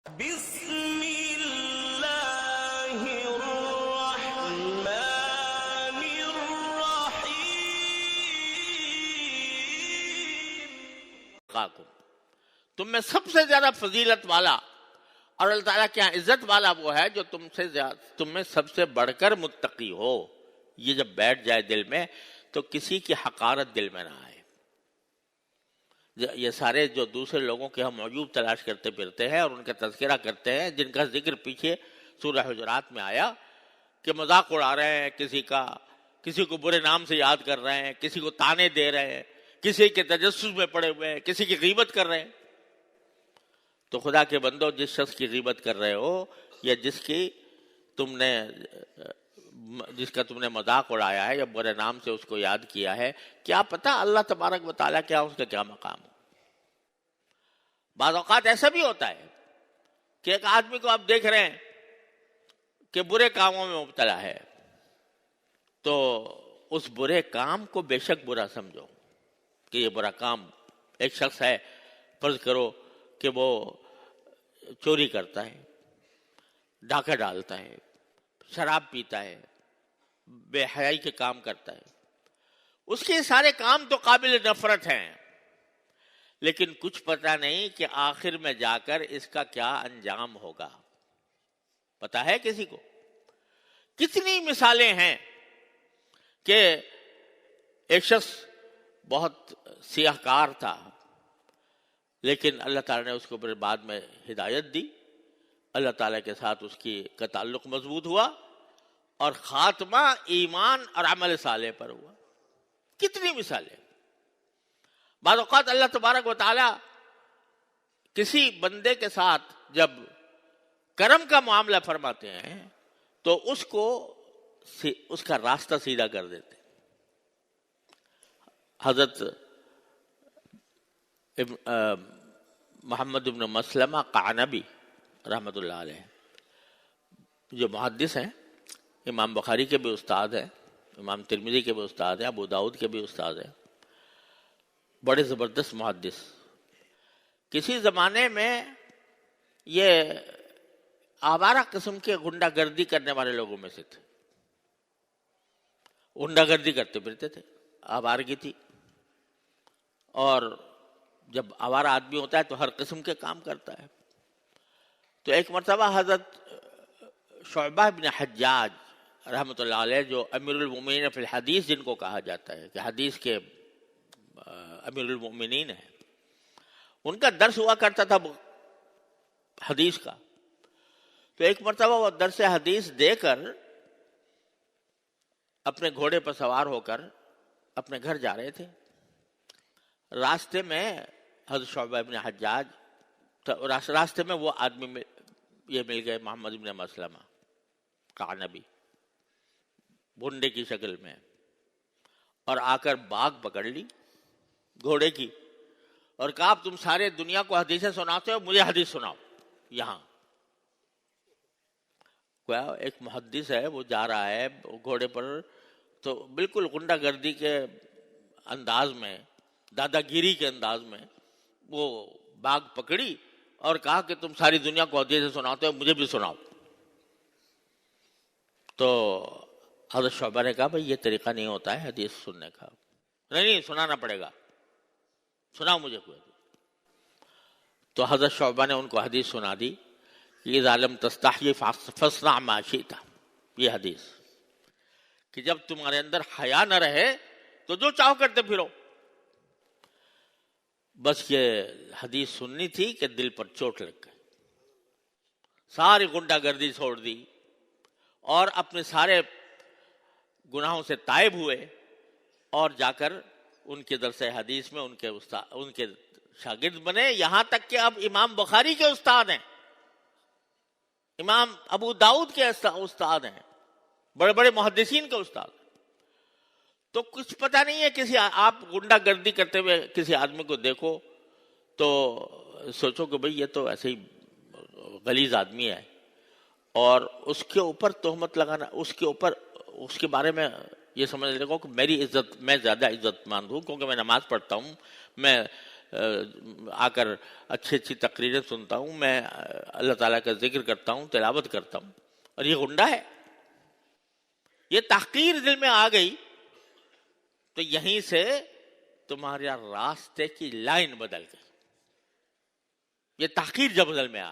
بسم اللہ الرحمن الرحیم۔ تم میں سب سے زیادہ فضیلت والا اور اللہ تعالیٰ کے یہاں عزت والا وہ ہے جو تم میں سب سے بڑھ کر متقی ہو۔ یہ جب بیٹھ جائے دل میں تو کسی کی حقارت دل میں نہ آئے۔ یہ سارے جو دوسرے لوگوں کے ہم عیوب تلاش کرتے پھرتے ہیں اور ان کا تذکرہ کرتے ہیں، جن کا ذکر پیچھے سورہ حجرات میں آیا کہ مذاق اڑا رہے ہیں کسی کا، کسی کو برے نام سے یاد کر رہے ہیں، کسی کو تانے دے رہے ہیں، کسی کے تجسس میں پڑے ہوئے ہیں، کسی کی غیبت کر رہے ہیں، تو خدا کے بندو جس شخص کی غیبت کر رہے ہو یا جس کا تم نے مذاق اڑایا ہے یا برے نام سے اس کو یاد کیا ہے، کیا پتہ اللہ تبارک و تعالیٰ کیا اس کا کیا مقام ہو۔ بعض اوقات ایسا بھی ہوتا ہے کہ ایک آدمی کو آپ دیکھ رہے ہیں کہ برے کاموں میں مبتلا ہے، تو اس برے کام کو بے شک برا سمجھو کہ یہ برا کام، ایک شخص ہے فرض کرو کہ وہ چوری کرتا ہے، ڈاکہ ڈالتا ہے، شراب پیتا ہے، بے حیائی کے کام کرتا ہے، اس کے سارے کام تو قابل نفرت ہیں، لیکن کچھ پتہ نہیں کہ آخر میں جا کر اس کا کیا انجام ہوگا۔ پتہ ہے کسی کو؟ کتنی مثالیں ہیں کہ ایک شخص بہت سیاہ کار تھا، لیکن اللہ تعالیٰ نے اس کو پھر بعد میں ہدایت دی، اللہ تعالیٰ کے ساتھ اس کا تعلق مضبوط ہوا اور خاتمہ ایمان اور عمل صالح پر ہوا۔ کتنی مثالیں۔ بعض اوقات اللہ تبارک و تعالیٰ کسی بندے کے ساتھ جب کرم کا معاملہ فرماتے ہیں تو اس کا راستہ سیدھا کر دیتے۔ حضرت محمد بن مسلمہ قعنبی رحمۃ اللہ علیہ جو محدث ہیں، امام بخاری کے بھی استاد ہیں، امام ترمذی کے بھی استاد ہیں، ابو داؤد کے بھی استاد ہیں، بڑے زبردست محدث۔ کسی زمانے میں یہ آوارہ قسم کے غنڈہ گردی کرنے والے لوگوں میں سے تھے، غنڈہ گردی کرتے پھرتے تھے، آوارگی تھی، اور جب آوارہ آدمی ہوتا ہے تو ہر قسم کے کام کرتا ہے۔ تو ایک مرتبہ حضرت شعبہ بن حجاج رحمۃ اللہ علیہ جو امیر المؤمنین فی الحدیث جن کو کہا جاتا ہے کہ حدیث کے امیر المؤمنین ہیں، ان کا درس ہوا کرتا تھا حدیث کا۔ تو ایک مرتبہ وہ درس حدیث دے کر اپنے گھوڑے پر سوار ہو کر اپنے گھر جا رہے تھے۔ راستے میں حضرت شعبہ بن حجاج، راستے میں وہ آدمی یہ مل گئے محمد بن مسلمہ قعنبی بھنڈے کی شکل میں، اور آ کر باگ پکڑ لی گھوڑے کی اور کہا تم سارے دنیا کو حدیثیں سناتے ہو، مجھے حدیث سناؤ۔ یہاں ایک محدث ہے، وہ جا رہا ہے گھوڑے پر، تو بالکل غنڈہ گردی کے انداز میں، دادا گیری کے انداز میں وہ باغ پکڑی اور کہا کہ تم ساری دنیا کو حدیثیں سناتے ہو، مجھے بھی سناؤ۔ تو حضرت شعبہ نے کہا بھائی یہ طریقہ نہیں ہوتا ہے حدیث سننے کا، نہیں سنانا پڑے گا، سناؤ مجھے کوئی۔ تو حضرت شعبہ نے ان کو حدیث سنا دی، یہ ظالم تستحی فاصنع ما شئت، یہ حدیث کہ جب تمہارے اندر حیا نہ رہے تو جو چاہو کرتے پھرو۔ بس یہ حدیث سننی تھی کہ دل پر چوٹ لگ گئی، ساری غنڈہ گردی چھوڑ دی اور اپنے سارے گناہوں سے تائب ہوئے اور جا کر ان کے درس حدیث میں ان کے شاگرد بنے، یہاں تک کہ اب امام بخاری کے استاد ہیں، امام ابو داؤد کے استاد ہیں، بڑے بڑے محدثین کے استاد۔ تو کچھ پتہ نہیں ہے، کسی آپ غنڈہ گردی کرتے ہوئے کسی آدمی کو دیکھو تو سوچو کہ بھئی یہ تو ایسے ہی غلیظ آدمی ہے، اور اس کے اوپر تہمت لگانا، اس کے بارے میں یہ سمجھ لگو کہ میری عزت، میں زیادہ عزت مند ہوں کیونکہ میں نماز پڑھتا ہوں، میں آ کر اچھی اچھی تقریریں سنتا ہوں، میں اللہ تعالیٰ کا ذکر کرتا ہوں، تلاوت کرتا ہوں، اور یہ غنڈہ ہے. یہ تحقیر دل میں آ گئی تو یہیں سے تمہارے راستے کی لائن بدل گئی. یہ تحقیر جب دل میں آ